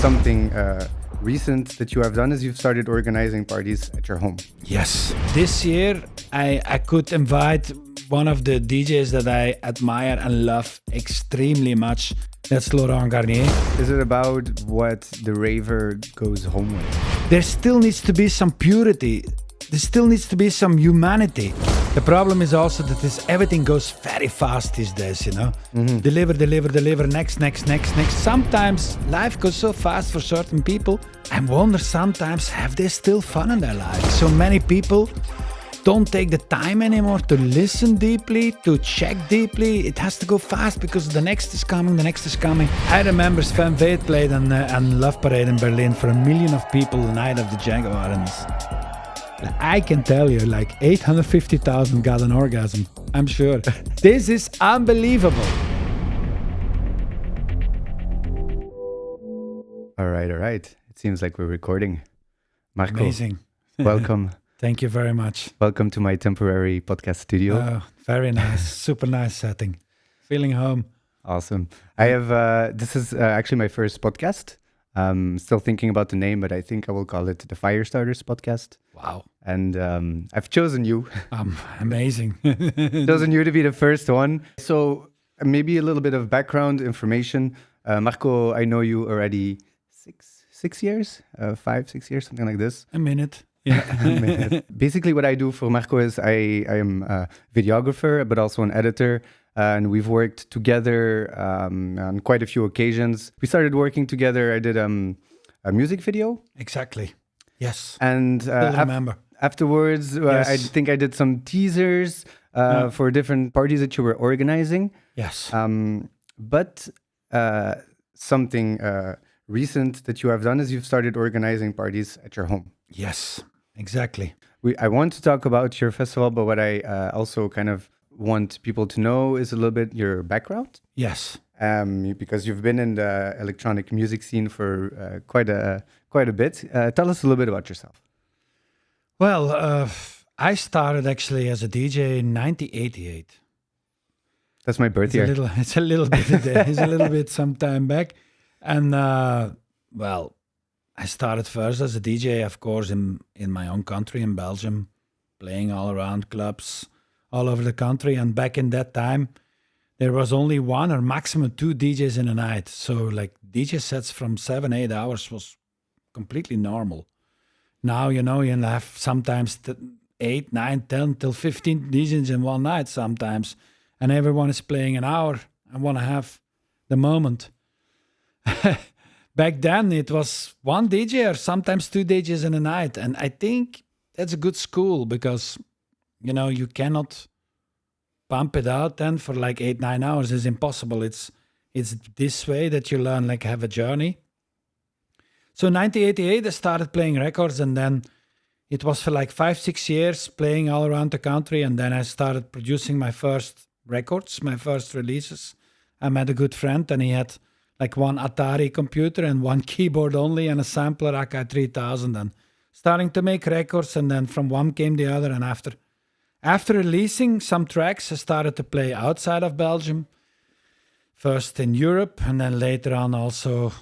Something recent that you have done is you've started organizing parties at your home. Yes. This year, I could invite one of the DJs that I admire and love extremely much. That's Laurent Garnier. Is it about what the raver goes home with? There still needs to be some purity. There still needs to be some humanity. The problem is also that everything goes very fast these days, you know? Mm-hmm. Deliver, next. Sometimes life goes so fast for certain people. I wonder sometimes, have they still fun in their lives? So many people don't take the time anymore to listen deeply, to check deeply. It has to go fast because the next is coming. I remember Sven Väth played on Love Parade in Berlin for 1 million of people the night of the Jaguar. And I can tell you, like 850,000 got an orgasm, I'm sure. This is unbelievable. All right. It seems like we're recording. Marco, amazing. Welcome. Thank you very much. Welcome to my temporary podcast studio. Oh, very nice. Super nice setting. Feeling home. Awesome. I have, this is actually my first podcast. Still thinking about the name, but I think I will call it the Firestarters podcast. Wow. And I've chosen you. Amazing. Chosen you to be the first one. So maybe a little bit of background information. Marco, I know you already 6 years, 5, 6 years, something like this. A minute. Yeah. Basically, what I do for Marco is I am a videographer, but also an editor. And we've worked together on quite a few occasions. We started working together. I did a music video. Exactly. Yes. And remember. Afterwards, Yes. I think I did some teasers for different parties that you were organizing. Yes. But something recent that you have done is you've started organizing parties at your home. Yes, exactly. I want to talk about your festival, but what I also kind of want people to know is a little bit your background. Yes. Because you've been in the electronic music scene for quite a bit. Tell us a little bit about yourself. Well, I started actually as a DJ in 1988. That's my birth year. It's a little bit it's a little bit some time back. And well, I started first as a DJ, of course, in my own country, in Belgium, playing all around clubs all over the country. And back in that time, there was only 1 or maximum 2 DJs in a night. So like DJ sets from 7-8 hours was completely normal. Now, you know, you have sometimes 8, 9, 10 till 15 DJs in one night sometimes. And everyone is playing an hour and want to have the moment. Back then, it was 1 DJ or sometimes 2 DJs in a night. And I think that's a good school because, you know, you cannot pump it out then for like 8, 9 hours. It's impossible. It's this way that you learn, like have a journey. So 1988, I started playing records, and then it was for like 5, 6 years playing all around the country. And then I started producing my first records, my first releases. I met a good friend, and he had like 1 Atari computer and 1 keyboard only and a sampler Akai 3000, and starting to make records. And then from one came the other. And after releasing some tracks, I started to play outside of Belgium, first in Europe, and then later on also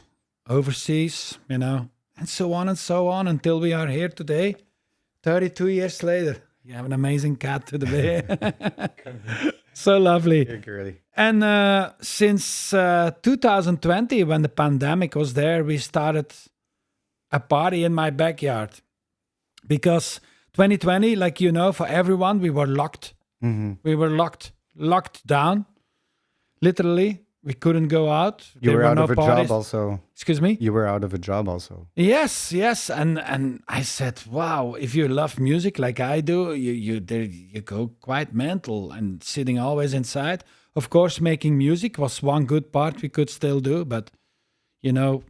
overseas, you know, and so on until we are here today, 32 years later. You have an amazing cat to the bay. So lovely. You're girly. And since 2020, when the pandemic was there, we started a party in my backyard. Because 2020, like you know, for everyone, we were locked. Mm-hmm. We were locked down. Literally, we couldn't go out. You were out no of a parties. job also. Excuse me? You were out of a job also. Yes. And I said, wow, if you love music like I do, you go quite mental and sitting always inside. Of course, making music was one good part we could still do, but, you know,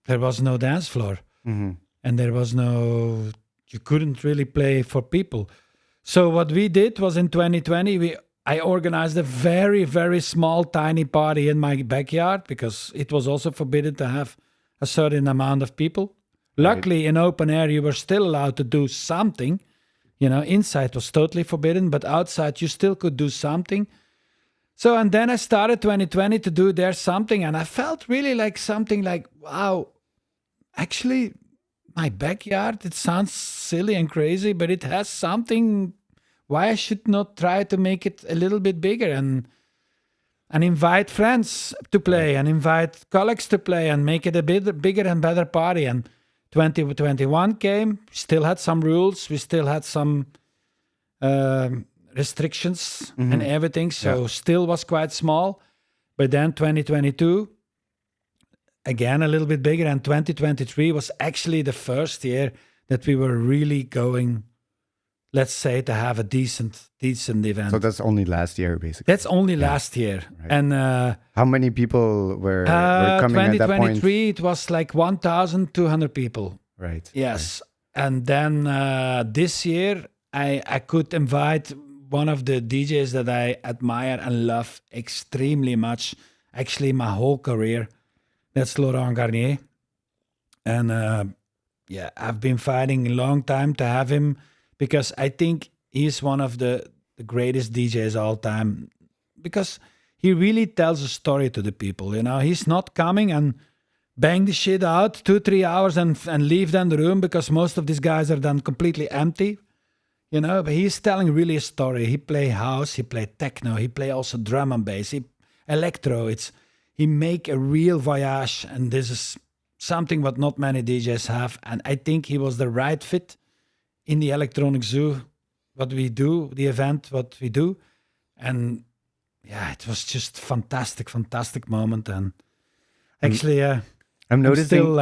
there was no dance floor. Mm-hmm. And there was you couldn't really play for people. So what we did was in 2020, I organized a very, very small, tiny party in my backyard because it was also forbidden to have a certain amount of people. Luckily, in open air, you were still allowed to do something. You know, inside was totally forbidden, but outside you still could do something. So, and then I started 2020 to do there something, and I felt really like something like, wow, actually, my backyard, it sounds silly and crazy, but it has something. Why I should not try to make it a little bit bigger and invite friends to play and invite colleagues to play and make it a bit bigger and better party. And 2021 came, still had some rules, we still had some restrictions and everything, so still was quite small. But then 2022, again a little bit bigger, and 2023 was actually the first year that we were really going, let's say, to have a decent event. So that's only last year, basically. That's only last year. Right. And how many people were coming at that point? 2023, it was like 1,200 people. Right. Yes. Right. And then this year, I could invite one of the DJs that I admire and love extremely much, actually my whole career. That's Laurent Garnier. And I've been fighting a long time to have him, because I think he's one of the greatest DJs all time, because he really tells a story to the people. You know, he's not coming and bang the shit out 2-3 hours and leave then the room, because most of these guys are then completely empty. You know, but he's telling really a story. He play house, he play techno, he play also drum and bass, electro. He make a real voyage, and this is something what not many DJs have. And I think he was the right fit in the Elektronik Zoo, what we do, the event, what we do. And yeah, it was just fantastic moment. And actually, I'm noticing,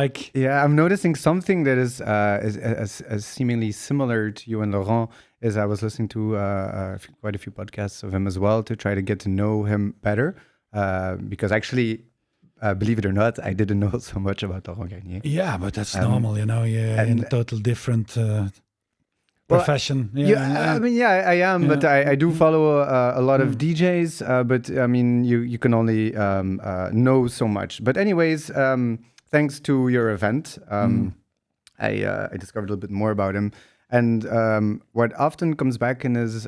I'm noticing something that is seemingly similar to you and Laurent. Is I was listening to quite a few podcasts of him as well to try to get to know him better, because actually, believe it or not, I didn't know so much about Laurent Garnier. Yeah, but that's normal, you know. You're in a total different profession. I am, but I do follow a lot of DJs. But I mean, you can only know so much. But anyways, thanks to your event, I discovered a little bit more about him. And what often comes back in his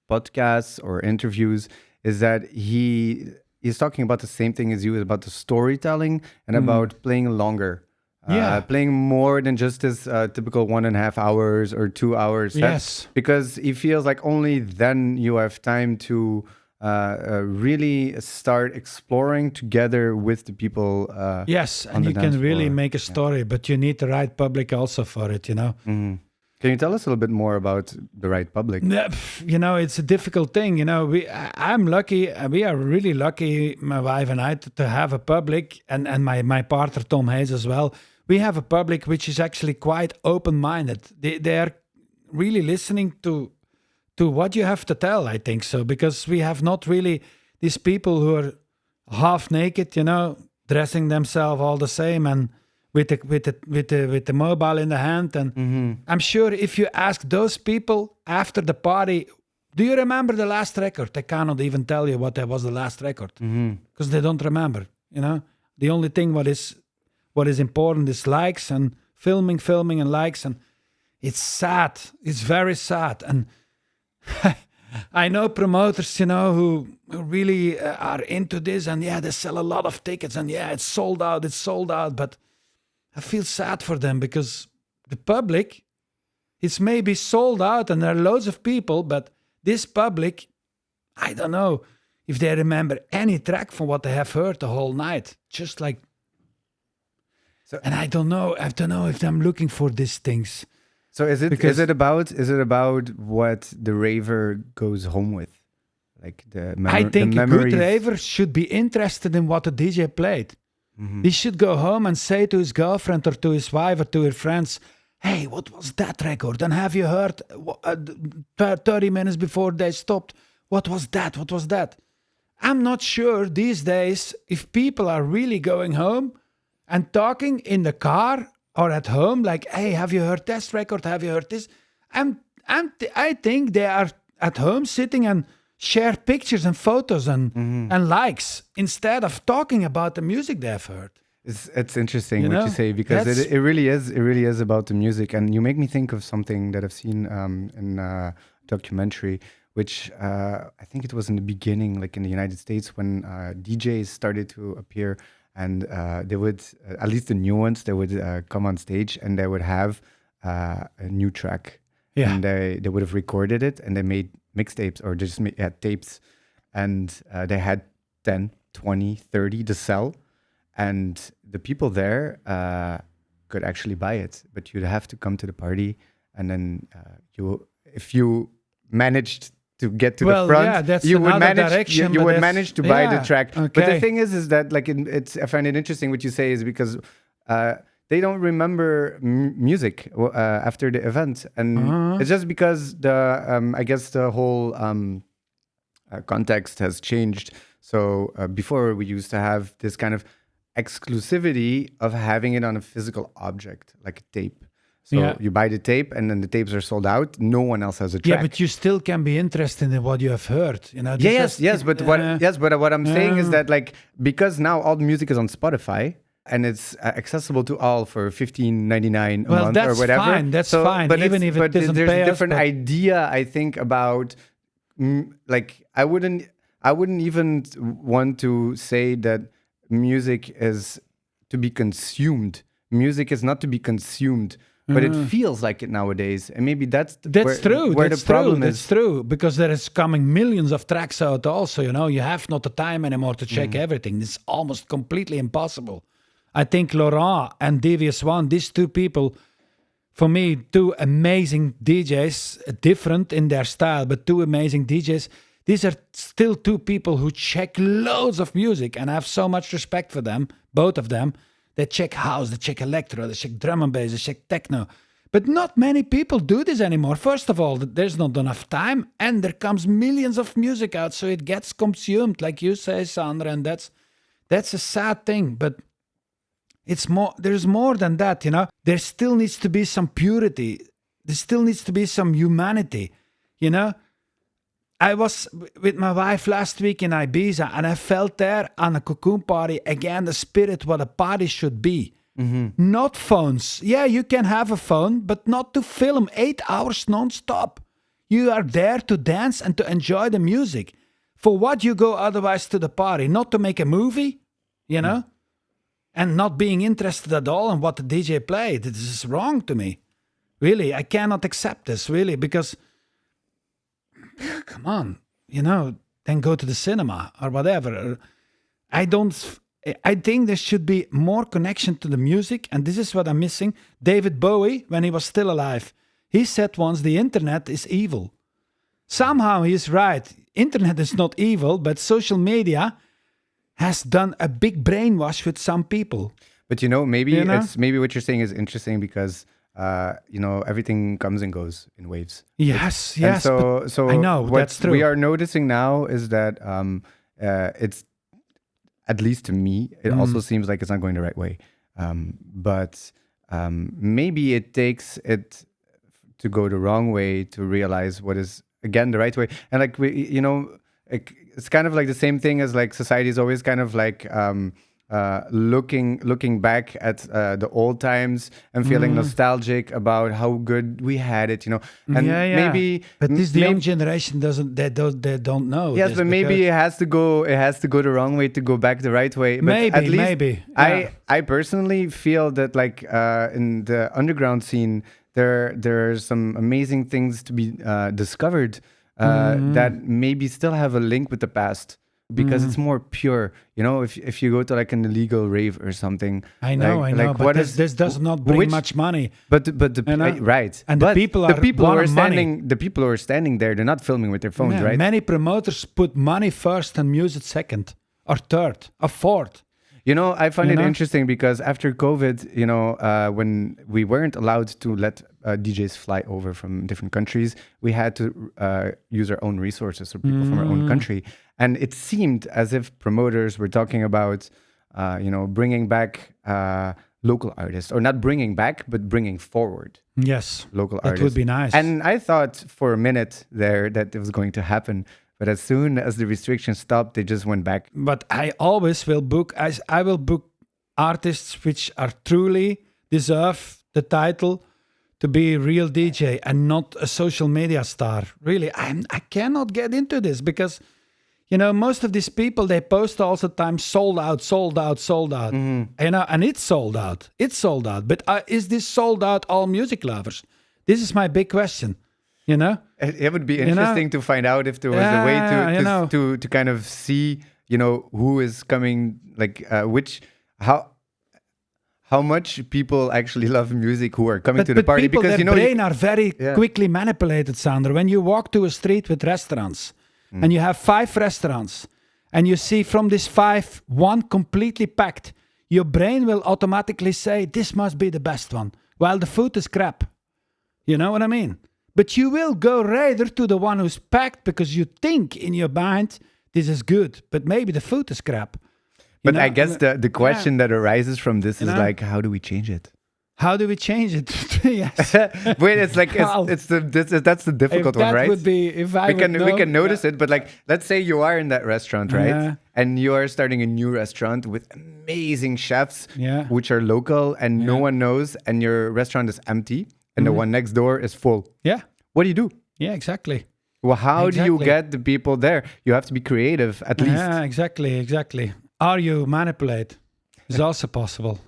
podcasts or interviews is that he's talking about the same thing as you, about the storytelling and about playing longer. Playing more than just this typical 1.5 hours or 2 hours. Yes. Because he feels like only then you have time to really start exploring together with the people. Yes, and you can really make a story, but you need the right public also for it, you know. Mm-hmm. Can you tell us a little bit more about the right public? You know, it's a difficult thing. You know, I'm lucky. We are really lucky, my wife and I, to have a public, and my partner Tom Hayes as well. We have a public which is actually quite open-minded. They are really listening to what you have to tell, I think so, because we have not really these people who are half naked, you know, dressing themselves all the same and with the mobile in the hand. And I'm sure if you ask those people after the party, do you remember the last record? They cannot even tell you what was the last record, because they don't remember. You know, the only thing what is important is likes and filming and likes, and it's sad. It's very sad. And I know promoters, you know, who really are into this, and they sell a lot of tickets, and it's sold out. But I feel sad for them, because the public, it's maybe sold out and there are loads of people, but this public, I don't know if they remember any track from what they have heard the whole night. Just like, and I don't know if I'm looking for these things. So is it about what the raver goes home with? Like I think a good raver should be interested in what the DJ played. He should go home and say to his girlfriend or to his wife or to his friends, hey, what was that record? And have you heard 30 minutes before they stopped? What was that? I'm not sure these days if people are really going home and talking in the car or at home, like, hey, have you heard this record? Have you heard this? I think they are at home sitting and share pictures and photos and likes instead of talking about the music they've heard. It's interesting what you say, because it really is about the music. And you make me think of something that I've seen in a documentary, which I think it was in the beginning, like in the United States, when DJs started to appear and they would, at least the new ones, they would come on stage and they would have a new track. Yeah. And they would have recorded it and they made mixtapes or just tapes. And they had 10, 20, 30 to sell. And the people there could actually buy it. But you'd have to come to the party. And then if you managed to get to the front, yeah, that's you would another manage, direction, you but would that's- manage to buy the yeah, track. But okay. the thing is that like I find it interesting what you say is because they don't remember music after the event, and it's just because I guess the whole context has changed. So before we used to have this kind of exclusivity of having it on a physical object like a tape. So you buy the tape and then the tapes are sold out. No one else has a track. Yeah, but you still can be interested in what you have heard. You know. But what I'm saying is that like because now all the music is on Spotify and it's accessible to all for $15.99 a month or whatever. Fine, that's fine. But even if it doesn't there's pay a different us, but idea, I think, about like I wouldn't even want to say that music is to be consumed. Music is not to be consumed. But it feels like it nowadays, and maybe that's true. Where That's the problem true. is. That's true because there is coming millions of tracks out. Also, you know, you have not the time anymore to check everything. It's almost completely impossible. I think Laurent and Devious One, these two people, for me, two amazing DJs, different in their style, but two amazing DJs. These are still two people who check loads of music, and I have so much respect for them, both of them. They check house, they check electro, they check drum and bass, they check techno. But not many people do this anymore. First of all, there's not enough time, and there comes millions of music out, so it gets consumed, like you say, Sandra, and that's a sad thing. But it's more. There's more than that, you know. There still needs to be some purity. There still needs to be some humanity, you know. I was with my wife last week in Ibiza, and I felt there on a cocoon party again the spirit what a party should be. Not phones. Yeah, you can have a phone, but not to film 8 hours non-stop. You are there to dance and to enjoy the music. For what you go otherwise to the party? Not to make a movie, you know, and not being interested at all in what the DJ played. This is wrong to me. Really, I cannot accept this, really, because come on, you know, then go to the cinema or whatever. I think there should be more connection to the music, and this is what I'm missing. David Bowie, when he was still alive, he said once the internet is evil. Somehow he's right. Internet is not evil, but social media has done a big brainwash with some people. But maybe maybe what you're saying is interesting because everything comes and goes in waves. Yes. So I know what that's true. we are noticing now is that it's, at least to me, it also seems like it's not going the right way. But maybe it takes it to go the wrong way to realize what is again the right way. And like it's kind of like the same thing as like society is always kind of like looking back at the old times and feeling nostalgic about how good we had it, and maybe but this the young generation they don't know. Yes, but maybe it has to go the wrong way to go back the right way. But maybe at least maybe yeah. I personally feel that like in the underground scene there are some amazing things to be discovered that maybe still have a link with the past. Because it's more pure, if you go to like an illegal rave or something. I know, but this does not bring much money. But right, and but the people who are standing there, they're not filming with their phones, right? Many promoters put money first and music second, or third, or fourth. I find it interesting because after COVID, when we weren't allowed to let DJs fly over from different countries, we had to use our own resources, so people from our own country. And it seemed as if promoters were talking about, bringing back local artists, or not bringing back, but bringing forward. Yes, local that artists. Would be nice. And I thought for a minute there that it was going to happen. But as soon as the restrictions stopped, they just went back. But I always will book. I will book artists which are truly deserve the title to be a real DJ and not a social media star. Really, I cannot get into this because, most of these people, they post all the time, sold out, sold out, sold out. And it's sold out. It's sold out. But is this sold out all music lovers? This is my big question, It would be interesting to find out if there was a way to kind of see, who is coming, like how much people actually love music who are coming to the party. People, because their brain are very quickly manipulated, Sander. When you walk to a street with restaurants and you have 5 restaurants and you see from these 5, one completely packed, your brain will automatically say, this must be the best one, while the food is crap. You know what I mean? But you will go rather to the one who's packed because you think in your mind, this is good, but maybe the food is crap. But I guess the question that arises from this is like, how do we change it? How do we change it? Yes. Wait, it's like that's the difficult one, right? Would be if I we can notice it, but like, let's say you are in that restaurant, right? And you are starting a new restaurant with amazing chefs, which are local, and no one knows, and your restaurant is empty, and the one next door is full. Yeah. What do you do? Yeah, exactly. Well, how do you get the people there? You have to be creative, at least. Yeah, exactly. Are you manipulate? It's also possible,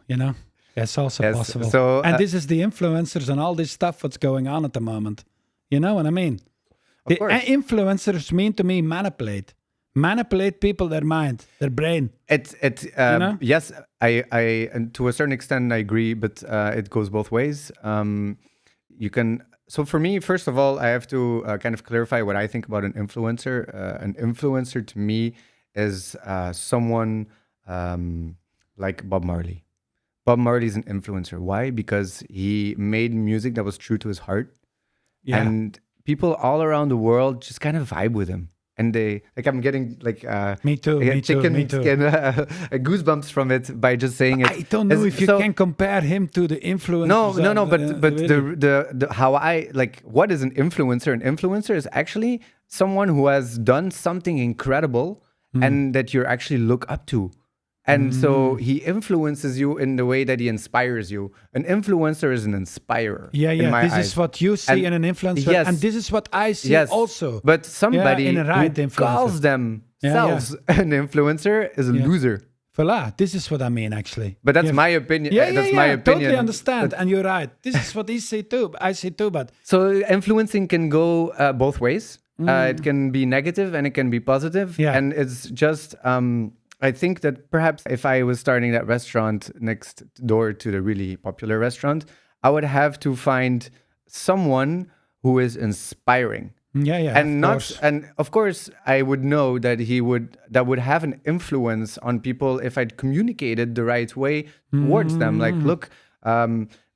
It's also possible. So, and this is the influencers and all this stuff what's going on at the moment. You know what I mean? The influencers mean to me manipulate people, their mind, their brain. Yes, I and to a certain extent I agree, but it goes both ways. You can. So for me, first of all, I have to kind of clarify what I think about an influencer. An influencer to me is someone like Bob Marley. Bob Marley is an influencer. Why? Because he made music that was true to his heart. Yeah. And people all around the world just kind of vibe with him. And I'm getting me too. Skin, goosebumps from it by just saying it. I don't know if you can compare him to the influencer. No. But the how I like, what is an influencer? An influencer is actually someone who has done something incredible and that you actually look up to. And so he influences you in the way that he inspires you. An influencer is an inspirer. Yeah. This is what you see in an influencer. And this is what I see also. But somebody who calls themselves an influencer is a loser. Voila, this is what I mean, actually. But that's my opinion. That's my opinion. Totally understand. And you're right. This is what I see too. But so influencing can go both ways. It can be negative and it can be positive. Yeah. And it's just... I think that perhaps if I was starting that restaurant next door to the really popular restaurant, I would have to find someone who is inspiring. Yeah. And of course I would know that that would have an influence on people if I'd communicated the right way towards them. Like, look,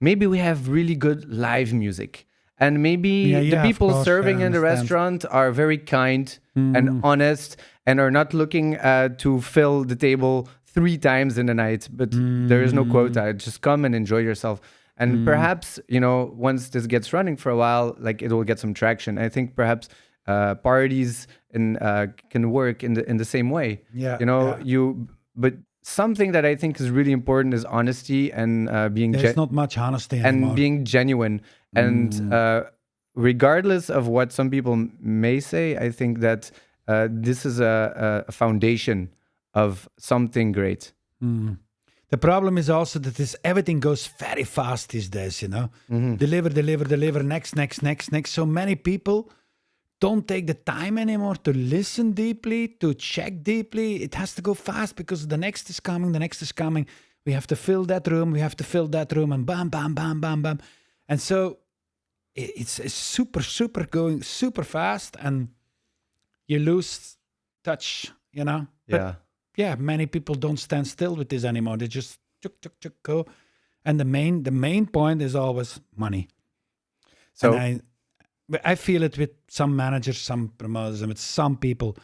maybe we have really good live music. And maybe the people serving in the restaurant are very kind and honest and are not looking to fill the table 3 times in the night. But there is no quota. Just come and enjoy yourself. And perhaps, once this gets running for a while, like, it will get some traction. I think perhaps parties can work in the same way. But something that I think is really important is honesty and being... There's not much honesty anymore. And being genuine. And regardless of what some people may say, I think that this is a foundation of something great. The problem is also that everything goes very fast these days, Deliver, next. So many people don't take the time anymore to listen deeply, to check deeply. It has to go fast because the next is coming. We have to fill that room, and bam, bam, bam, bam, bam. And so it's super going super fast, and you lose touch, But, many people don't stand still with this anymore. They just chuk go. And the main point is always money. So I feel it with some managers, some promoters, and with some people.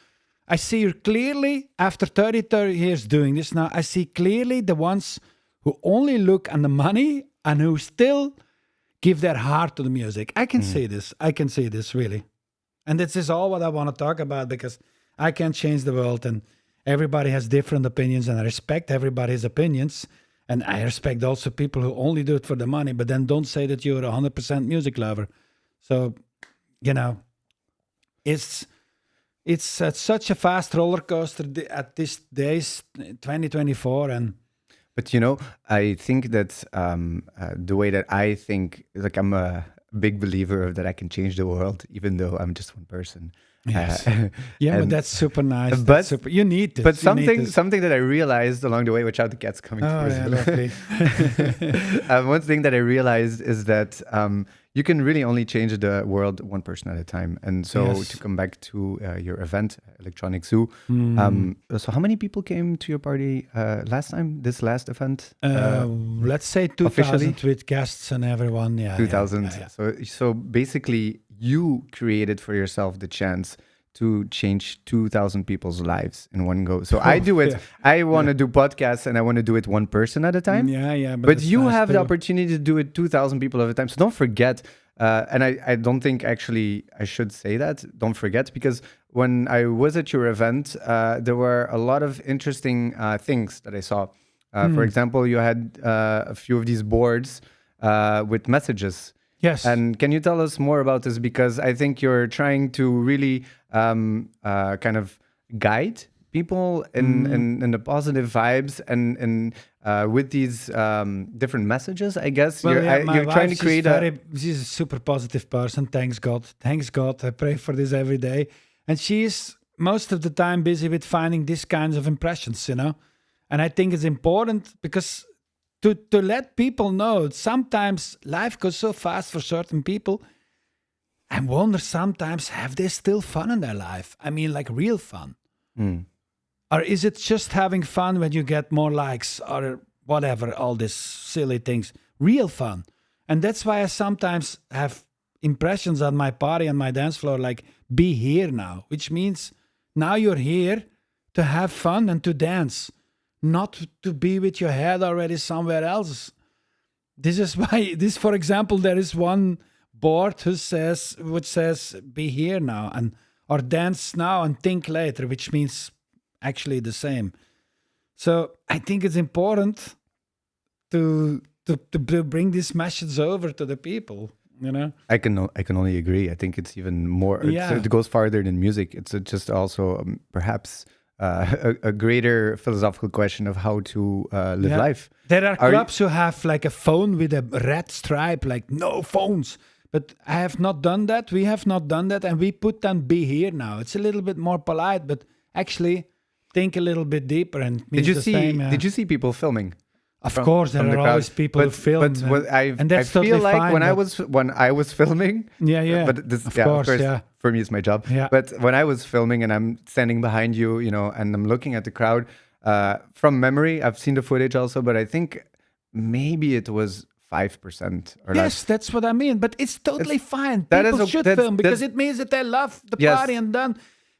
I see clearly, after 30 years doing this now, I see clearly the ones who only look at the money and who still give their heart to the music. I can see this really. And this is all what I want to talk about, because I can't change the world, and everybody has different opinions, and I respect everybody's opinions. And I respect also people who only do it for the money, but then don't say that you're 100% music lover. So, it's such a fast roller coaster at this days, 2024, and But I think that the way that I think, like I'm a big believer of that I can change the world, even though I'm just one person. yes, Uh, yeah, but and that's super nice. but That's super. You need this. but You need something this. something that I realized along the way, watch out, the cat's coming Oh towards yeah, you. lovely. One thing that I realized is that you can really only change the world one person at a time. And so Yes. to come back to your event, Electronic Zoo, Mm. so how many people came to your party last time, this last event? Let's say 2000 officially? with guests and everyone. Yeah, 2000. Yeah. So basically, you created for yourself the chance to change 2000 people's lives in one go. So I do it. Yeah. I want to do podcasts and I want to do it one person at a time. Yeah. But it's you nice have the too. opportunity to do it 2,000 people at a time. So don't forget. And I don't think actually I should say that. Don't forget, because when I was at your event, there were a lot of interesting things that I saw. For example, you had a few of these boards with messages. Yes. And can you tell us more about this? Because I think you're trying to really kind of guide people in the positive vibes and with these different messages, I guess. Well, my You're trying to wife, create she's a super positive person. Thanks God. Thanks God. I pray for this every day. And she's most of the time busy with finding these kinds of impressions, And I think it's important because to let people know sometimes life goes so fast for certain people. I wonder sometimes, have they still fun in their life? I mean, like real fun. Or is it just having fun when you get more likes or whatever, all these silly things? Real fun. And that's why I sometimes have impressions on my party and my dance floor like, be here now, which means now you're here to have fun and to dance, not to be with your head already somewhere else. This is why, for example, there is one board which says, be here now, or dance now and think later, which means actually the same. So I think it's important to bring this message over to the people, I can only agree. I think it's even more. Yeah. It goes farther than music. It's just also perhaps a greater philosophical question of how to live life. There are clubs who have like a phone with a red stripe, like no phones. But I have not done that. We have not done that. And we put them be here now. It's a little bit more polite, but actually think a little bit deeper. And Did you see people filming? Of course, there are always people who film. But what and that's I feel totally like fine, when I was filming, Yeah. But this, Of of course, course, yeah. for me, it's my job. Yeah. But when I was filming and I'm standing behind you, and I'm looking at the crowd, from memory, I've seen the footage also, but I think maybe it was 5% or less. Yes, that's what I mean. But it's totally fine. that People is should that's- film because that's- it means that they love the Yes. party and done.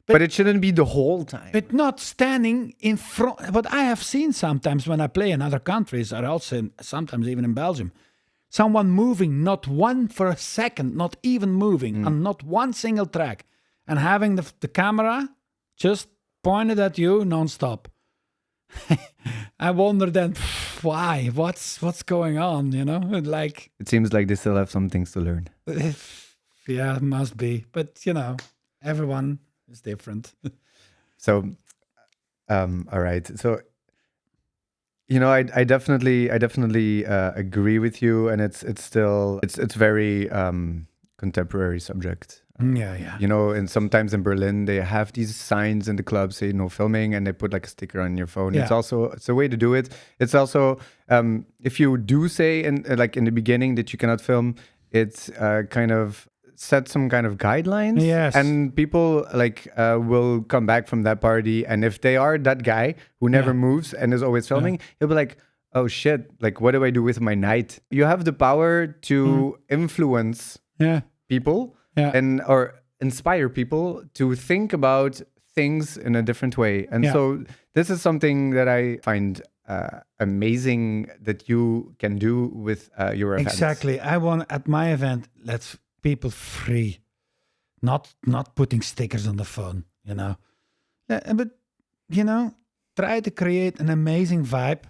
But it shouldn't be the whole time. But not standing in front. What I have seen sometimes when I play in other countries, or also sometimes even in Belgium, someone moving, not one for a second, not even moving, on not one single track, and having the camera just pointed at you nonstop. I wonder then why? What's going on? Like It seems like they still have some things to learn. yeah, it must be. But everyone is different. So, all right. So, I definitely agree with you, and it's still very contemporary subject. Yeah. And sometimes in Berlin they have these signs in the club say no filming, and they put like a sticker on your phone. Yeah. It's a way to do it. It's also if you do say in the beginning that you cannot film, it's kind of set some kind of guidelines. Yes. And people will come back from that party, and if they are that guy who never moves and is always filming, he'll be like, oh shit, like what do I do with my night? You have the power to influence people or inspire people to think about things in a different way. And so this is something that I find amazing that you can do with your events. Exactly. I want at my event, let's people free, not putting stickers on the phone, but try to create an amazing vibe,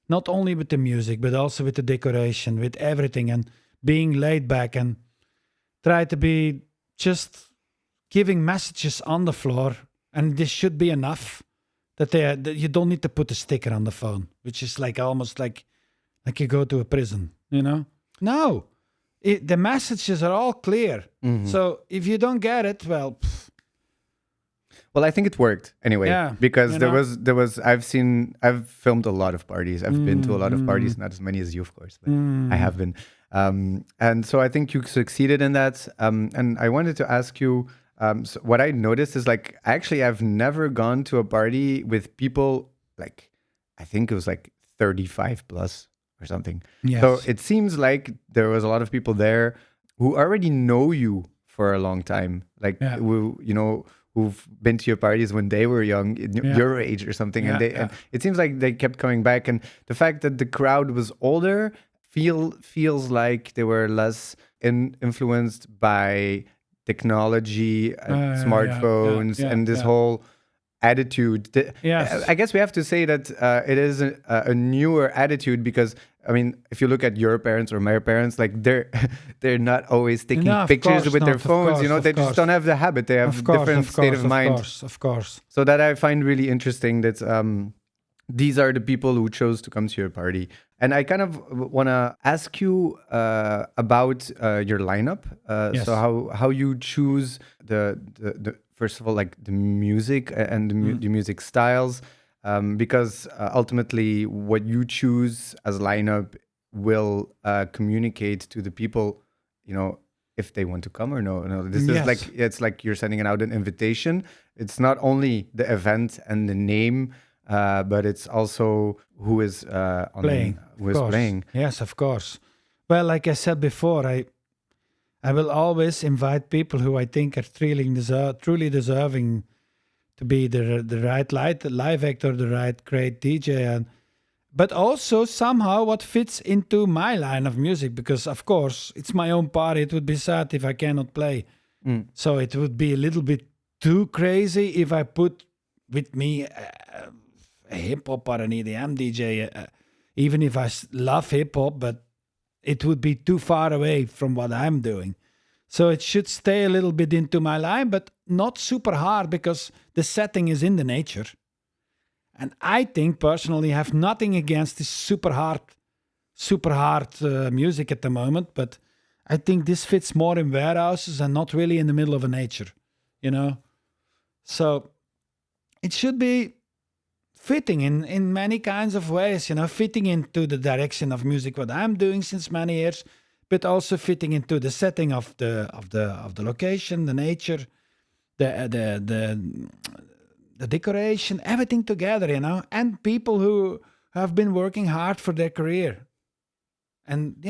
not only with the music, but also with the decoration, with everything, and being laid back, and try to be just giving messages on the floor, and this should be enough that that you don't need to put a sticker on the phone, which is like almost like you go to a prison, No, the messages are all clear. So if you don't get it, well, Well, I think it worked anyway, because you there was I've filmed a lot of parties. I've been to a lot of parties, not as many as you, of course, but I have been. And so I think you succeeded in that. And I wanted to ask you, so what I noticed is like, actually, I've never gone to a party with people like, I think it was like 35 plus or something. Yes. So it seems like there was a lot of people there who already know you for a long time. Like, who've been to your parties when they were young, your age or something. And it seems like they kept coming back. And the fact that the crowd was older feels like they were less influenced by technology, smartphones, and this whole attitude. Yes. I guess we have to say that it is a newer attitude, because I mean, if you look at your parents or my parents, like they're not always taking pictures with their phones. They just don't have the habit. They have different state of mind. Of course. So that I find really interesting. That these are the people who chose to come to your party. And I kind of want to ask you about your lineup. Yes. So how you choose the first of all, like the music and the music styles. Because ultimately what you choose as lineup will communicate to the people, if they want to come or no. This is like, it's like you're sending out an invitation. It's not only the event and the name, but it's also who is playing. Yes, of course. Well, like I said before, I will always invite people who I think are truly deserving to be the right live actor, the right great DJ, but also somehow what fits into my line of music, because of course it's my own party. It would be sad if I cannot play. So it would be a little bit too crazy if I put with me a hip-hop or an EDM DJ, even if I love hip-hop, but it would be too far away from what I'm doing. So it should stay a little bit into my line, but not super hard, because the setting is in the nature. And I think personally have nothing against this super hard music at the moment, but I think this fits more in warehouses and not really in the middle of a nature, So it should be fitting in many kinds of ways, fitting into the direction of music what I'm doing since many years, but also fitting into the setting of the location, the nature, the decoration, everything together, and people who have been working hard for their career, and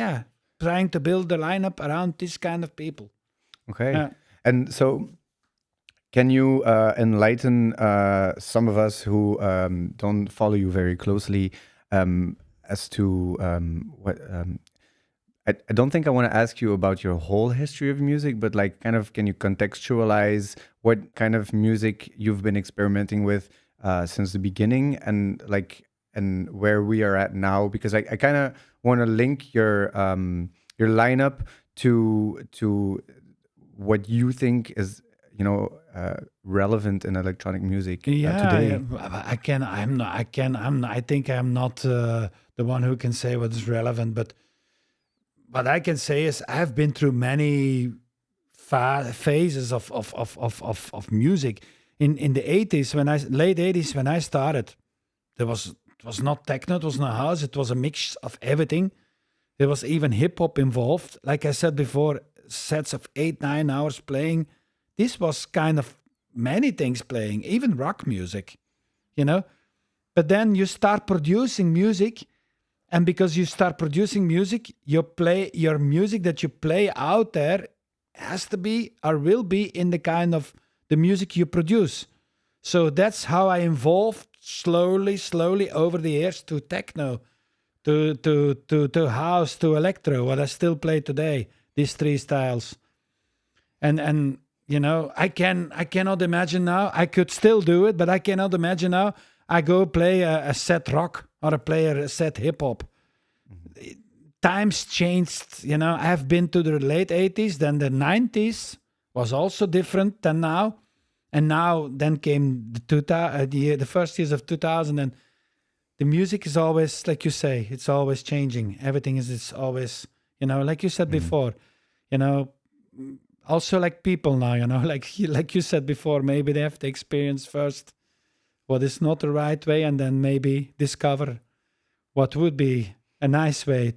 trying to build the lineup around this kind of people. Okay, and so can you enlighten some of us who don't follow you very closely as to what? I don't think I want to ask you about your whole history of music, but like kind of, can you contextualize what kind of music you've been experimenting with since the beginning, and where we are at now? Because I kind of want to link your lineup to what you think is relevant in electronic music today. I think I'm not the one who can say what is relevant, but what I can say is I've been through many phases of music. In the 80s, late 80s, when I started, it was not techno, it was not house, it was a mix of everything. There was even hip hop involved. Like I said before, sets of 8-9 hours playing. This was kind of many things playing, even rock music, But then you start producing music. And because you start producing music, your music that you play out there has to be or will be in the kind of the music you produce. So that's how I evolved slowly over the years to techno, to house, to electro, what I still play today, these three styles. And I cannot imagine now. I could still do it, but I cannot imagine now I go play a set rock or play a set hip hop. Times changed, I have been to the late 80s, then the 90s, was also different than now. And now then came the first years of 2000, and the music is always, like you say, it's always changing. Everything is always, like you said before, you know, also like people now, like you said before, maybe they have to experience first what is not the right way, and then maybe discover what would be a nice way.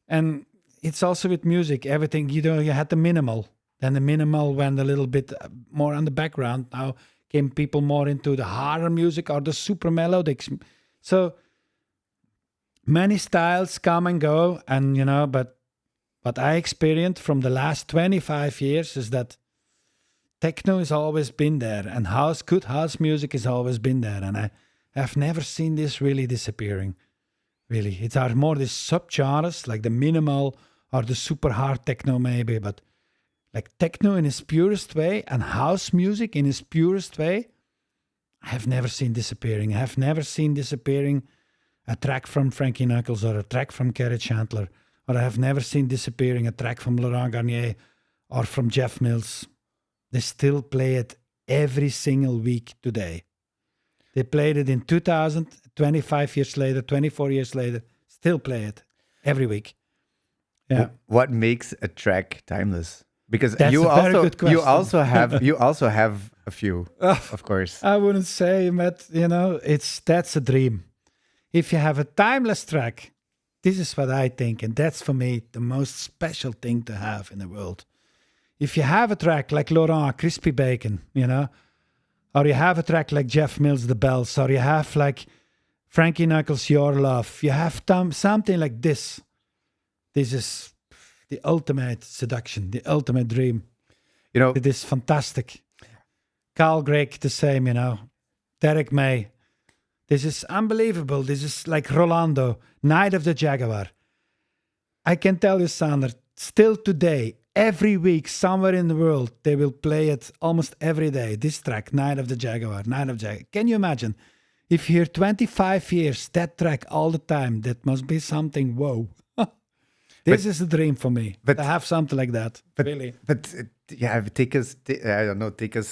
And it's also with music, everything, you had the minimal. Then the minimal went a little bit more on the background. Now came people more into the harder music or the super melodic. So many styles come and go, and but what I experienced from the last 25 years is that techno has always been there, and good house music has always been there, and I have never seen this really disappearing. Really, it's are more these subgenres like the minimal or the super hard techno maybe, but like techno in its purest way and house music in its purest way, I have never seen disappearing. I have never seen disappearing a track from Frankie Knuckles or a track from Kerry Chandler, or I have never seen disappearing a track from Laurent Garnier or from Jeff Mills. They still play it every single week today. They played it in 2000, 25 years later, 24 years later, still play it every week. Yeah. What makes a track timeless? Because That's you a very good question. you also have a few, of course. I wouldn't say, Matt, that's a dream. If you have a timeless track, this is what I think, and that's for me the most special thing to have in the world. If you have a track like Laurent, Crispy Bacon, or you have a track like Jeff Mills, The Bells, or you have like Frankie Knuckles, Your Love, you have something like this. This is the ultimate seduction, the ultimate dream. It is fantastic. Carl Gregg, the same, Derek May. This is unbelievable. This is like Rolando, Night of the Jaguar. I can tell you, Sander, still today, every week, somewhere in the world, they will play it almost every day. This track, Night of the Jaguar, Night of Jaguar. Can you imagine? If you hear 25 years, that track all the time, that must be something, whoa. This is a dream for me, to have something like that, really. But take us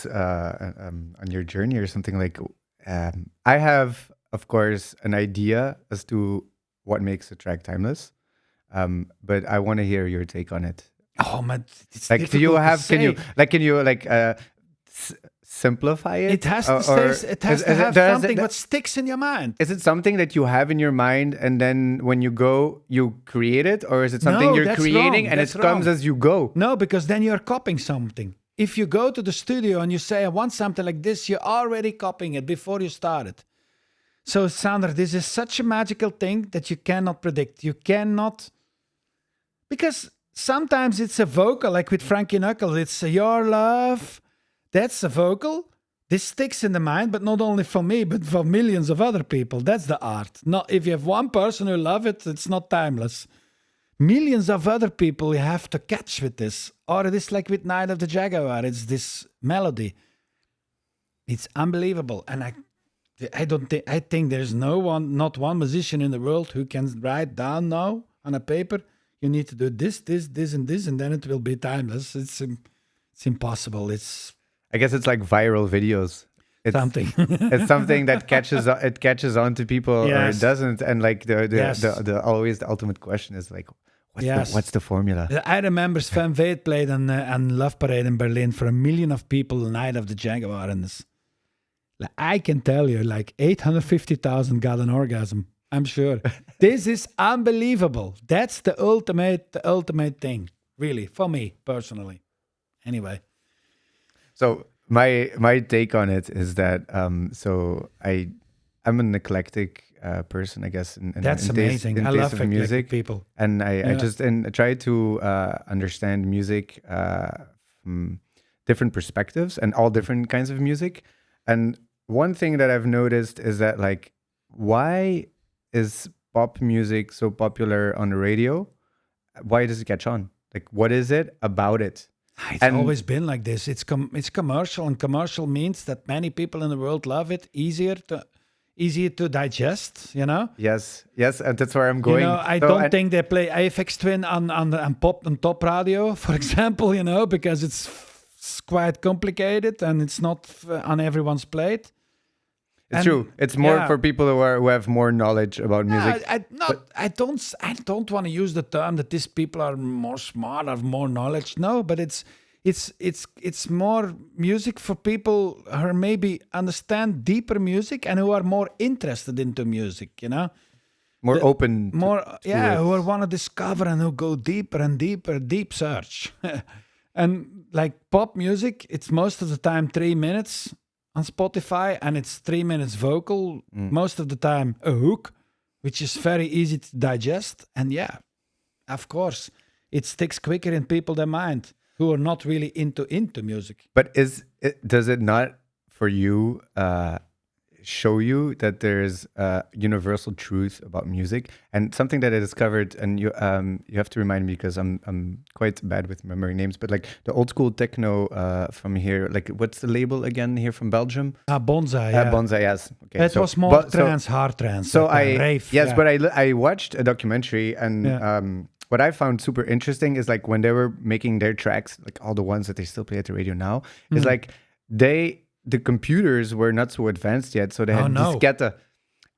on your journey or something like. I have, of course, an idea as to what makes a track timeless, but I want to hear your take on it. Oh man, it's like, do you have? Can you simplify it? It has to stay. It has to have something that sticks in your mind. Is it something that you have in your mind, and then when you go, you create it, or is it something you're creating and it comes as you go? No, because then you're copying something. If you go to the studio and you say, I want something like this, you're already copying it before you start it. So, Sander, this is such a magical thing that you cannot predict. You cannot, because sometimes it's a vocal, like with Frankie Knuckles, it's Your Love. That's a vocal. This sticks in the mind, but not only for me, but for millions of other people. That's the art. Not if you have one person who love it, it's not timeless. Millions of other people you have to catch with this. Or it is like with Night of the Jaguar. It's this melody. It's unbelievable. And I think there's not one musician in the world who can write down now on a paper, you need to do this, and this, and then it will be timeless. It's impossible. I guess it's like viral videos. It's something. It's something that catches on to people, yes. or it doesn't. And like the always the ultimate question is like, what's the formula? I remember Sven Väth played on Love Parade in Berlin for 1 million of people, the Night of the Jaguar, and I can tell you, like 850,000 got an orgasm. I'm sure. This is unbelievable. That's the ultimate thing, really, for me personally. Anyway. So my take on it is that I'm an eclectic person, I guess. That's amazing. I love music people, and I just try to understand music from different perspectives and all different kinds of music. And one thing that I've noticed is that, like, why is pop music so popular on the radio? Why does it catch on? Like, what is it about it? It's always been like this. It's commercial, and commercial means that many people in the world love it. Easier to digest, Yes, and that's where I'm going. I don't think they play Aphex Twin on top radio, for example, because it's quite complicated and it's not on everyone's plate. It's true. It's more for people who have more knowledge about music. I don't want to use the term that these people are more smart, have more knowledge. No, but it's more music for people who maybe understand deeper music and who are more interested into music. More open. Who want to discover and who go deeper and deeper, deep search. And like pop music, it's most of the time 3 minutes on Spotify, and it's 3 minutes vocal, most of the time a hook, which is very easy to digest. And of course, it sticks quicker in people's mind who are not really into music. But does it not for you show you that there's a universal truth about music? And something that I discovered, and you have to remind me because I'm quite bad with remembering names, but like the old school techno from here, like what's the label again here from Belgium? Bonsai. Bonsai, yes. Okay. It was more trance, hard trance. So Rave. Yes, but I watched a documentary, and what I found super interesting is like when they were making their tracks, like all the ones that they still play at the radio now, is like the computers were not so advanced yet, so they had diskette.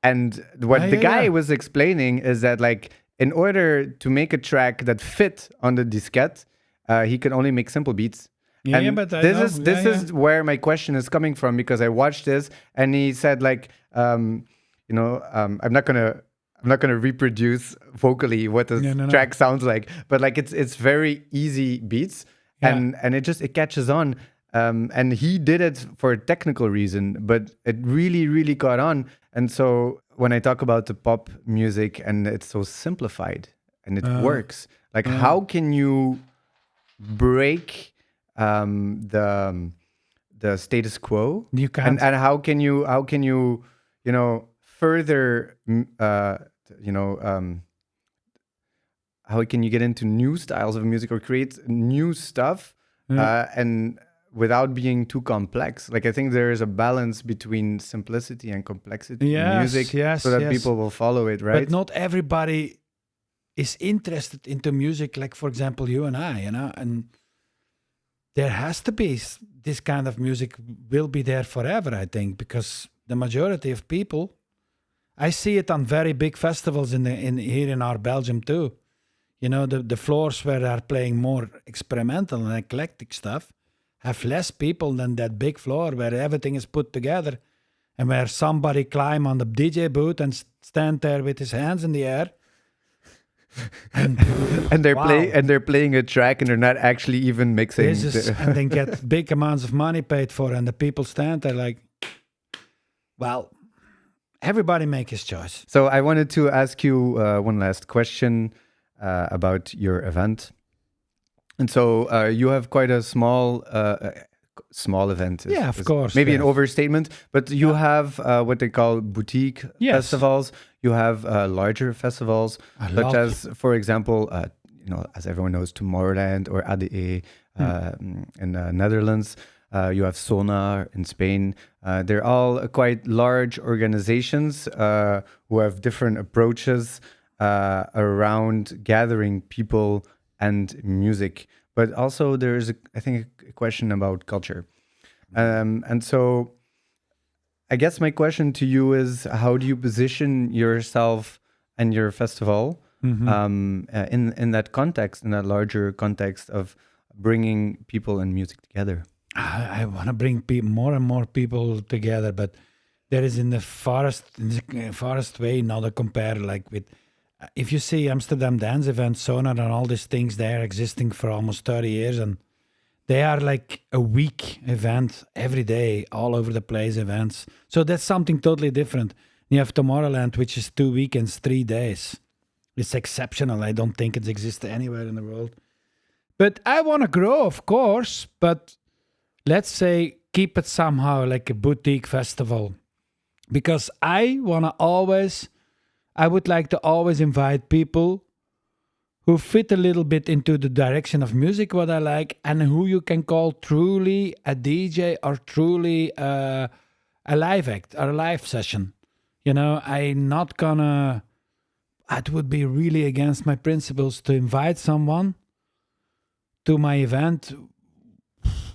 And what the guy was explaining is that like in order to make a track that fit on the diskette, he could only make simple beats. But this is where my question is coming from, because I watched this and he said like, I'm not gonna reproduce vocally what the track sounds like, but like it's very easy beats, and it catches on. And he did it for a technical reason, but it really, really caught on. And so when I talk about the pop music and it's so simplified and it works, like how can you break the status quo? You can't. And how can you further how can you get into new styles of music or create new stuff and without being too complex? Like I think there is a balance between simplicity and complexity in music, so that people will follow it, right? But not everybody is interested into music. Like for example, you and I, and there has to be this kind of music will be there forever, I think, because the majority of people, I see it on very big festivals in here in our Belgium too. The floors where they're playing more experimental and eclectic stuff have less people than that big floor where everything is put together and where somebody climb on the DJ booth and stand there with his hands in the air. and they're playing a track and they're not actually even mixing. And they get big amounts of money paid for, and the people stand there like, well, everybody make his choice. So I wanted to ask you one last question about your event. And so you have quite a small event. Of course. Maybe an overstatement, but you have what they call boutique festivals. You have larger festivals, such as, for example, as everyone knows, Tomorrowland or ADE in the Netherlands. You have Sonar in Spain. They're all quite large organizations who have different approaches around gathering people and music, but also there's I think a question about culture, and so I guess my question to you is, how do you position yourself and your festival in that context, in that larger context of bringing people and music together? I want to bring more and more people together, but there is in the farthest way not to compare like with. If you see Amsterdam Dance Event, Sonar, and all these things, they are existing for almost 30 years, and they are like a week event every day, all over the place events. So that's something totally different. You have Tomorrowland, which is 2 weekends, 3 days. It's exceptional. I don't think it exists anywhere in the world. But I want to grow, of course, but let's say keep it somehow like a boutique festival, because I would like to always invite people who fit a little bit into the direction of music, what I like, and who you can call truly a DJ or truly a live act or a live session. I'm not gonna, it would be really against my principles to invite someone to my event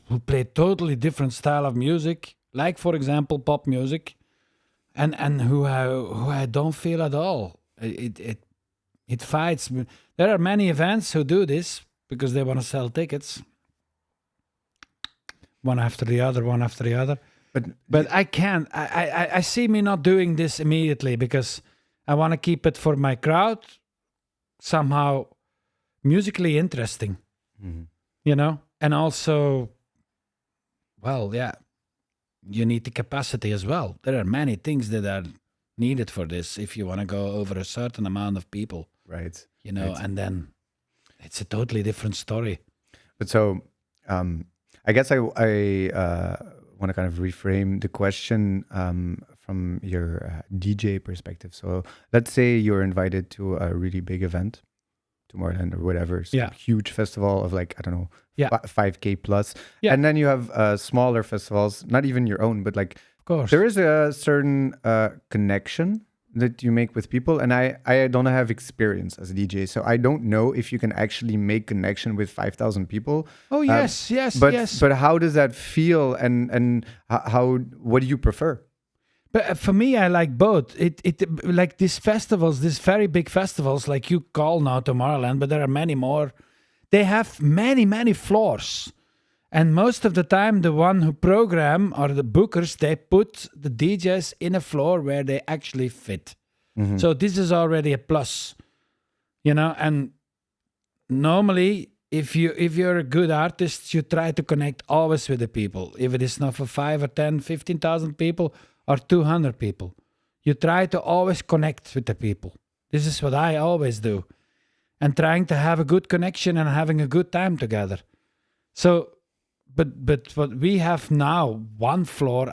who play totally different style of music, like for example pop music, and who I don't feel at all. It fights. There are many events who do this because they want to sell tickets, one after the other, one after the other. But I can't. I see me not doing this immediately because I want to keep it for my crowd somehow musically interesting, you know? And also, well, yeah, you need the capacity as well. There are many things that are needed for this if you want to go over a certain amount of people. Right. You know, Right. and then it's a totally different story. But so, I guess I want to kind of reframe the question from your DJ perspective. So let's say you're invited to a really big event, Tomorrowland or whatever, some Yeah. huge festival of like, I don't know, Yeah. 5K plus. Yeah. And then you have smaller festivals, not even your own, but like Of course. there is a certain connection that you make with people. And I don't have experience as a DJ, so I don't know if you can actually make connection with 5,000 people. Oh, yes, yes, But yes. but how does that feel? And how what do you prefer? But for me, I like both. It like these festivals, these very big festivals, like you call now Tomorrowland, but there are many more. They have many floors, and most of the time, the one who program or the bookers, they put the DJs in a floor where they actually fit. So this is already a plus, you know. And normally, if you're a good artist, you try to connect always with the people. If it is not for 5 or 10, 15,000 people or 200 people, you try to always connect with the people. This is what I always do, and trying to have a good connection and having a good time together. So, but what we have now, one floor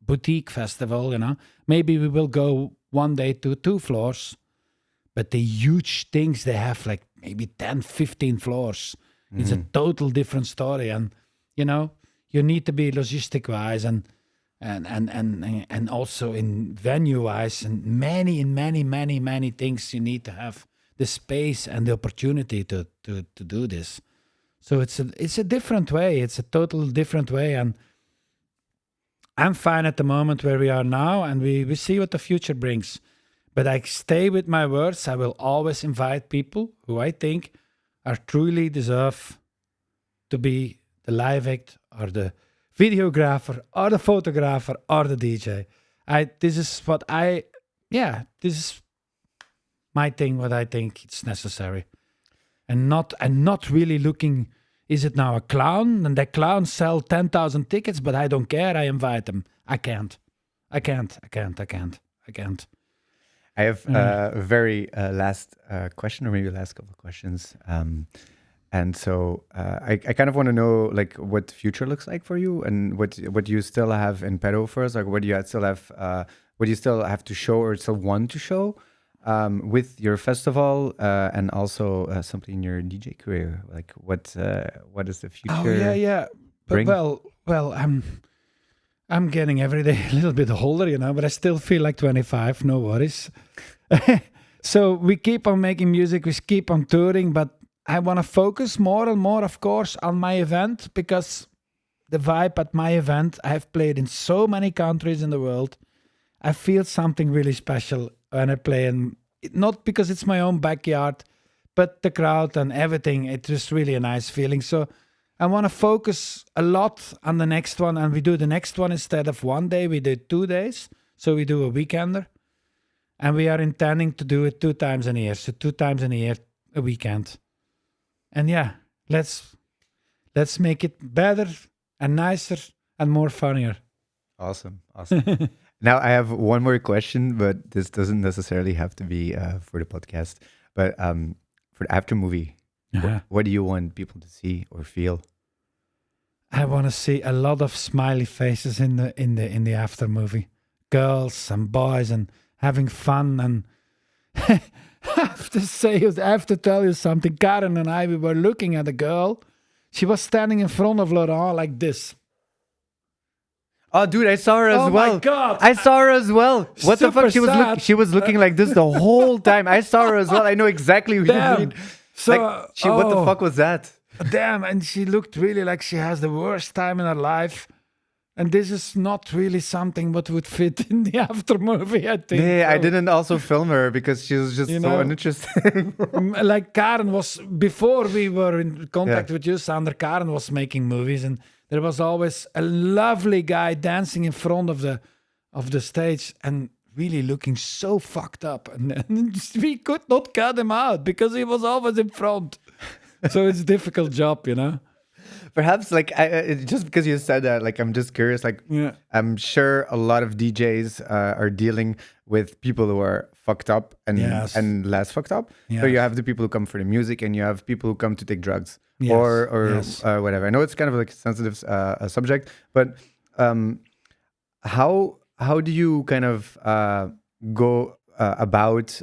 boutique festival, you know. Maybe we will go one day to 2 floors, but the huge things they have, like maybe 10, 15 floors. It's a total different story, and you know, you need to be logistic wise and also in venue wise, and many things. You need to have the space and the opportunity to do this. So it's a different way. It's a total different way, and I'm fine at the moment where we are now, and we see what the future brings. But I stay with my words. I will always invite people who I think are truly deserve to be the live act or the videographer or the photographer or the DJ. This is my thing, what I think it's necessary. And not really looking, is it now a clown? And that clown sell 10,000 tickets, but I don't care. I invite them. I can't. I I have a very last question, or maybe last couple of questions. And so I kind of want to know like what the future looks like for you, and what you still have in petto for us. Like what do you still have? What do you still have to show or still want to show with your festival, and also something in your DJ career? Like what is the future? Oh yeah. bring? But well, I'm getting every day a little bit older, you know, but I still feel like 25. No worries. So we keep on making music, we keep on touring, but I want to focus more and more, of course, on my event, because the vibe at my event, I have played in so many countries in the world. I feel something really special when I play, and not because it's my own backyard, but the crowd and everything. It's just really a nice feeling. So I want to focus a lot on the next one, and we do the next one instead of one day, we do 2 days. So we do a weekender, and we are intending to do it 2 times in a year. So 2 times in a year, a weekend. And yeah, let's make it better and nicer and more funnier. Awesome. Now I have one more question, but this doesn't necessarily have to be for the podcast. But for the Aftermovie, what do you want people to see or feel? I want to see a lot of smiley faces in the Aftermovie, girls and boys, and having fun. And I have to tell you something. Karen and I, we were looking at a girl. She was standing in front of Laurent like this. Oh, dude, I saw her as well. Oh my God. I saw her as well. What the Super fuck? sad. She was looking like this the whole time. I saw her as well. I know exactly what you Damn. mean. So, What the fuck was that? damn, and she looked really like she has the worst time in her life. And this is not really something what would fit in the Aftermovie, I think. Yeah, I So, didn't also film her because she was just You so know? uninteresting. like Karen was, before we were in contact Yeah. with you, Sander, Karen was making movies, and there was always a lovely guy dancing in front of the stage and really looking so fucked up. And we could not cut him out because he was always in front. So it's a difficult job, you know? Perhaps like just because you said that, like I'm just curious. Like Yeah. I'm sure a lot of DJs are dealing with people who are fucked up and Yes. and less fucked up. So Yes. you have the people who come for the music, and you have people who come to take drugs Yes. or Yes. whatever. I know it's kind of like a sensitive subject, but how do you kind of go about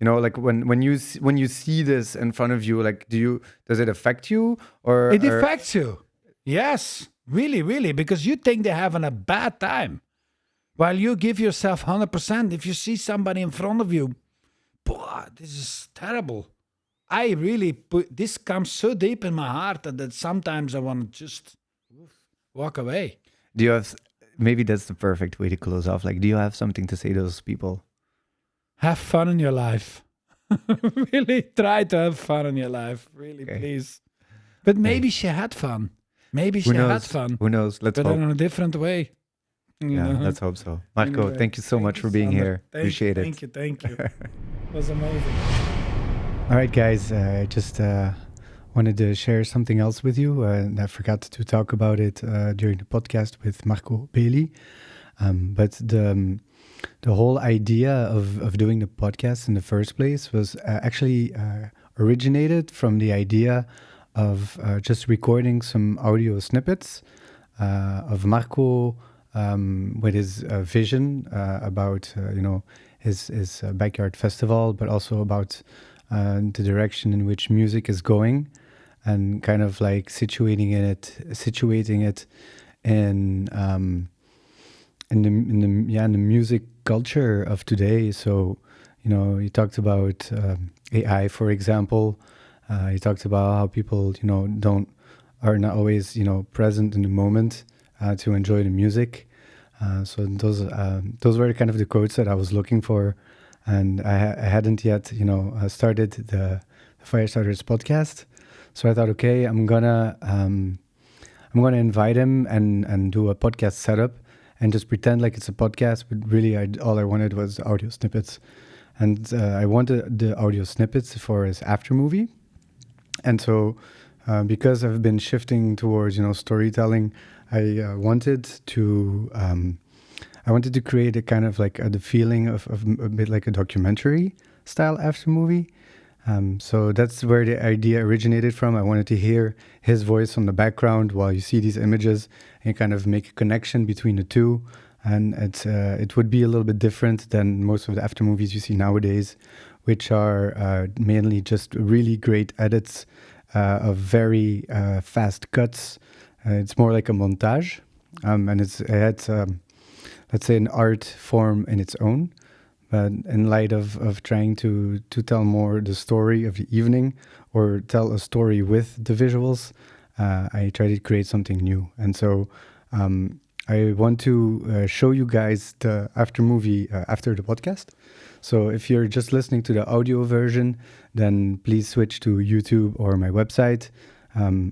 like when you see this in front of you, like does it affect you or It affects you. Yes, really, really, because you think they're having a bad time. While you give yourself 100%, if you see somebody in front of you, boy, this is terrible. I really this comes so deep in my heart that sometimes I want to just walk away. do you have maybe that's the perfect way to close off? Like, do you have something to say to those people? Have fun in your life. Really try to have fun in your life. Really, Okay. please. But maybe she had fun. Maybe she Who knows? had fun. Who knows? Let's But hope. in a different way. You Yeah, know? let's hope so. Marco, Anyway, thank you so much you, for being Sander. here. Appreciate it. Thank you. It was amazing. All right, guys. I just wanted to share something else with you, and I forgot to talk about it during the podcast with Marco Bailey. But the whole idea of doing the podcast in the first place was actually originated from the idea of just recording some audio snippets of Marco with his vision about his backyard festival, but also about the direction in which music is going, and kind of like situating it in the music culture of today. So, you talked about AI, for example. You talked about how people, are not always, present in the moment to enjoy the music. So those were kind of the quotes that I was looking for, and I hadn't yet, started the Firestarters podcast. So I thought, okay, I'm gonna invite him and do a podcast setup and just pretend like it's a podcast, but really all I wanted was audio snippets. And I wanted the audio snippets for his Aftermovie. And so because I've been shifting towards, storytelling, I wanted to create a kind of like the feeling of a bit like a documentary style Aftermovie. So that's where the idea originated from. I wanted to hear his voice on the background while you see these images and kind of make a connection between the two. And it would be a little bit different than most of the Aftermovies you see nowadays, which are mainly just really great edits of very fast cuts. It's more like a montage, and it had, let's say, an art form in its own. But in light of trying to tell more the story of the evening or tell a story with the visuals, I try to create something new. And so I want to show you guys the Aftermovie after the podcast. So if you're just listening to the audio version, then please switch to YouTube or my website.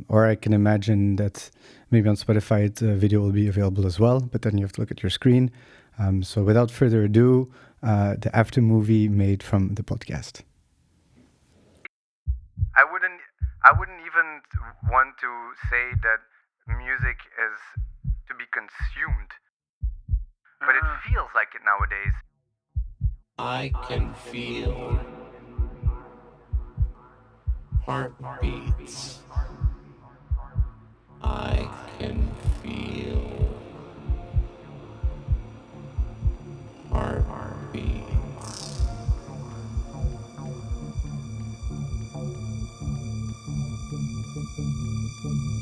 Or I can imagine that maybe on Spotify the video will be available as well, but then you have to look at your screen. So without further ado, the Aftermovie made from the podcast. I wouldn't even want to say that music is to be consumed, but it feels like it nowadays. I can feel heartbeats. I can feel heartbeats.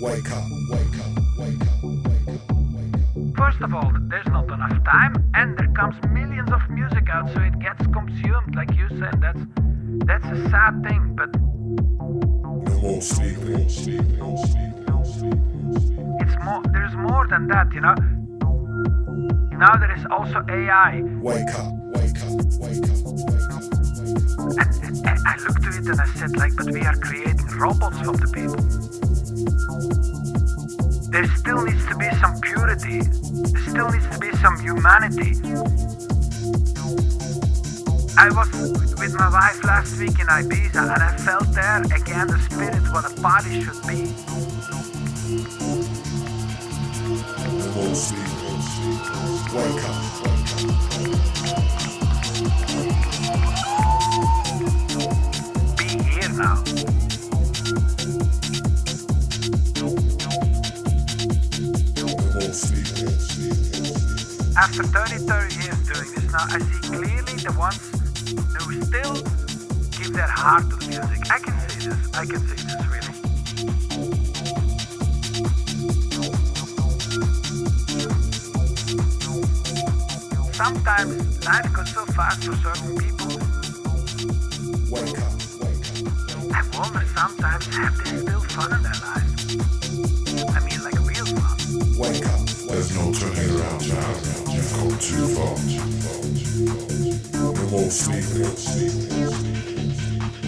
Wake up, wake up, wake up, wake up, wake up. First of all, there's not enough time, and there comes millions of music out, so it gets consumed. Like you said, that's a sad thing. But more sleeping. There's more than that, you know. Now there is also AI. Wake up, wake up, wake up, wake up. And I looked at it and I said, like, but we are creating robots of the people. There still needs to be some purity. There still needs to be some humanity. I was with my wife last week in Ibiza and I felt there again the spirit what a party should be. More sleeping. Wake up, wake up. Be here now. More sleeping. After 30 years doing this now, I see clearly the ones who still give their heart to the music. I can see this really. Sometimes life goes so fast for certain people. Wake up, wake up. I wonder sometimes have they still fun in their life? I mean like real fun. Wake up. There's no turning around now. You've come too far. No more sleeping.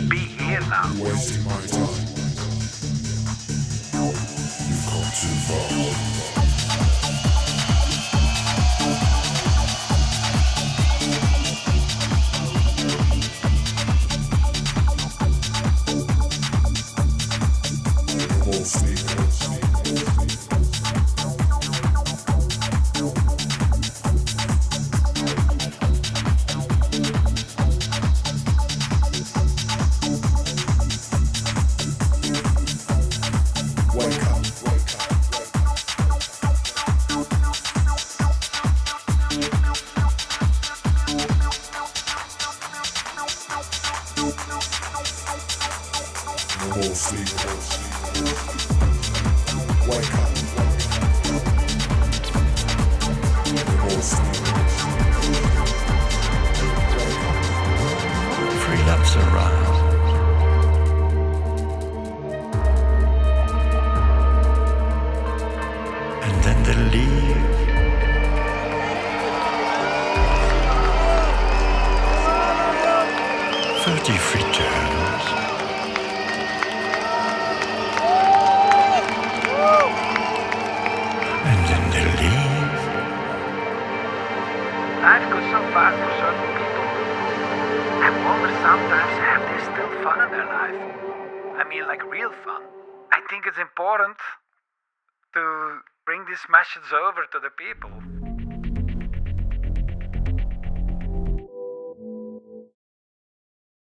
Be here now. Wasting my time. You've come too far. Life goes so fast for certain people. I wonder sometimes have they still fun in their life? I mean like real fun. I think it's important to bring this message over to the people.